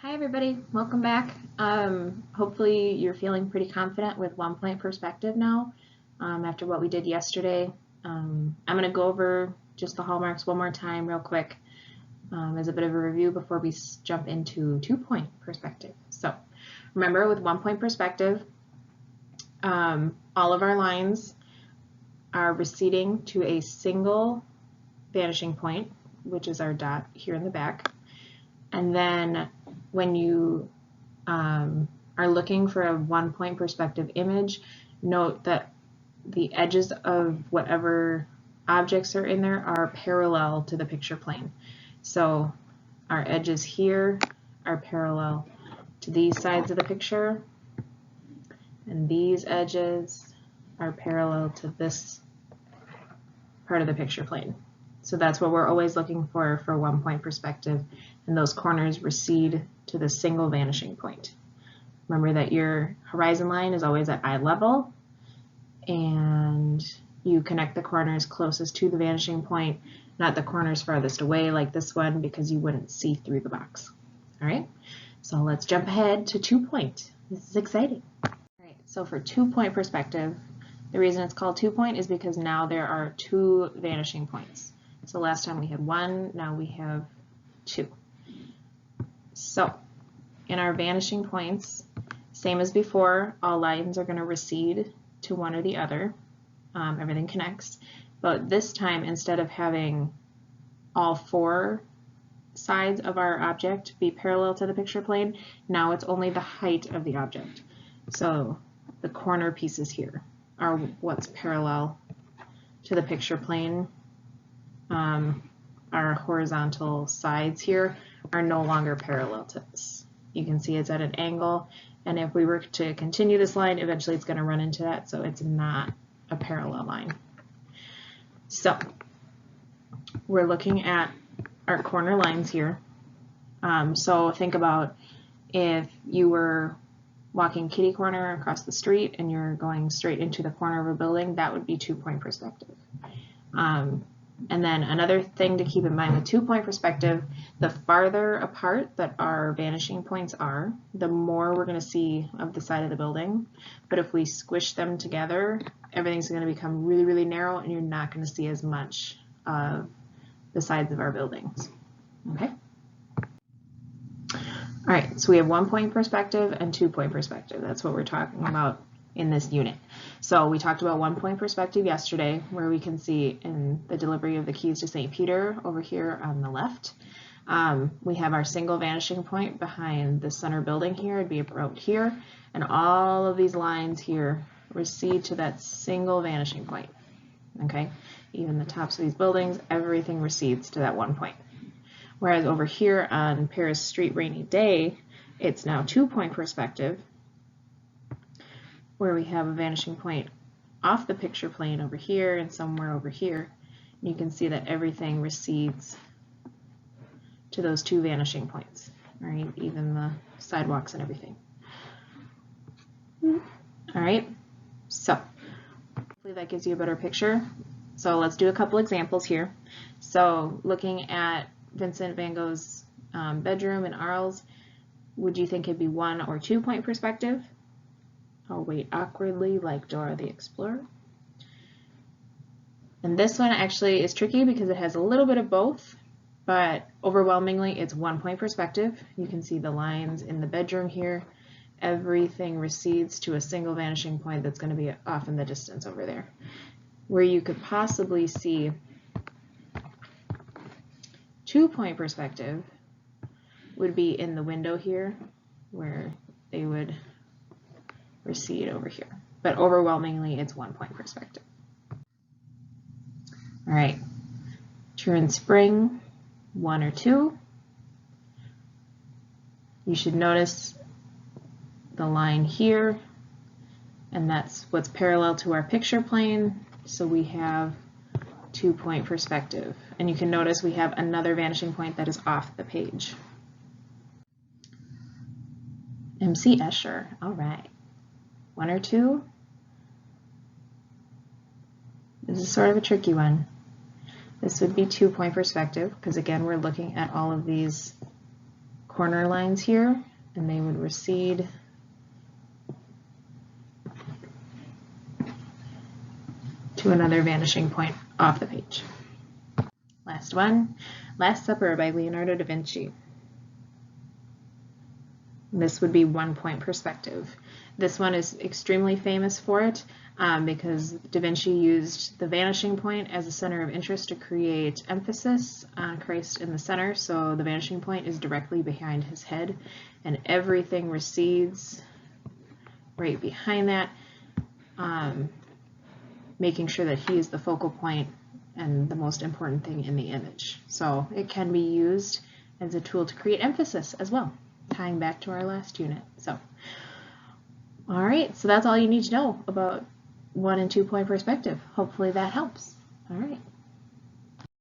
Hi everybody, welcome back. Hopefully you're feeling pretty confident with 1-point perspective now after what we did yesterday. I'm going to go over just the hallmarks one more time real quick as a bit of a review before we jump into 2-point perspective. So remember, with 1-point perspective, all of our lines are receding to a single vanishing point, which is our dot here in the back. And then when you are looking for a 1-point perspective image, note that the edges of whatever objects are in there are parallel to the picture plane. So our edges here are parallel to these sides of the picture, and these edges are parallel to this part of the picture plane. So that's what we're always looking for 1-point perspective, and those corners recede to the single vanishing point. Remember that your horizon line is always at eye level, and you connect the corners closest to the vanishing point, not the corners farthest away like this one, because you wouldn't see through the box. All right, so let's jump ahead to 2-point. This is exciting. All right, so for 2-point perspective, the reason it's called 2-point is because now there are 2 vanishing points. So last time we had 1, now we have 2. So in our vanishing points, same as before, all lines are going to recede to one or the other. Everything connects. But this time, instead of having all 4 sides of our object be parallel to the picture plane, now it's only the height of the object. So the corner pieces here are what's parallel to the picture plane. Our horizontal sides here are no longer parallel to this. You can see it's at an angle, and if we were to continue this line, eventually it's going to run into that, so it's not a parallel line. So we're looking at our corner lines here. So think about if you were walking kitty corner across the street and you're going straight into the corner of a building, that would be 2-point perspective. And then another thing to keep in mind with 2-point perspective, the farther apart that our vanishing points are, the more we're going to see of the side of the building. But if we squish them together, everything's going to become really, really narrow, and you're not going to see as much of the sides of our buildings. Okay? All right, so we have 1-point perspective and 2-point perspective. That's what we're talking about in this unit. So we talked about 1-point perspective yesterday, where we can see in the delivery of the keys to St. Peter over here on the left. We have our single vanishing point behind the center building here. It'd be about here, and all of these lines here recede to that single vanishing point. Okay, even the tops of these buildings, everything recedes to that 1 point. Whereas over here on Paris Street Rainy Day, it's now 2-point perspective, where we have a vanishing point off the picture plane over here and somewhere over here. You can see that everything recedes to those 2 vanishing points, right? Even the sidewalks and everything. All right, so hopefully that gives you a better picture. So let's do a couple examples here. So looking at Vincent van Gogh's bedroom in Arles, would you think it'd be 1- or 2-point perspective? I'll wait awkwardly like Dora the Explorer. And this one actually is tricky because it has a little bit of both, but overwhelmingly it's 1-point perspective. You can see the lines in the bedroom here. Everything recedes to a single vanishing point that's going to be off in the distance over there. Where you could possibly see 2-point perspective would be in the window here, where they would recede over here. But overwhelmingly, it's 1-point perspective. All right, turn spring, 1 or 2. You should notice the line here, and that's what's parallel to our picture plane. So we have 2-point perspective. And you can notice we have another vanishing point that is off the page. MC Escher, all right. 1 or 2? This is sort of a tricky one. This would be 2-point perspective, because again, we're looking at all of these corner lines here, and they would recede to another vanishing point off the page. Last one, Last Supper by Leonardo da Vinci. This would be 1 point perspective. This one is extremely famous for it because Da Vinci used the vanishing point as a center of interest to create emphasis on Christ in the center. So the vanishing point is directly behind his head, and everything recedes right behind that, making sure that he is the focal point and the most important thing in the image. So it can be used as a tool to create emphasis as well, tying back to our last unit. So, all right, so that's all you need to know about 1 and 2 point perspective. Hopefully that helps. All right.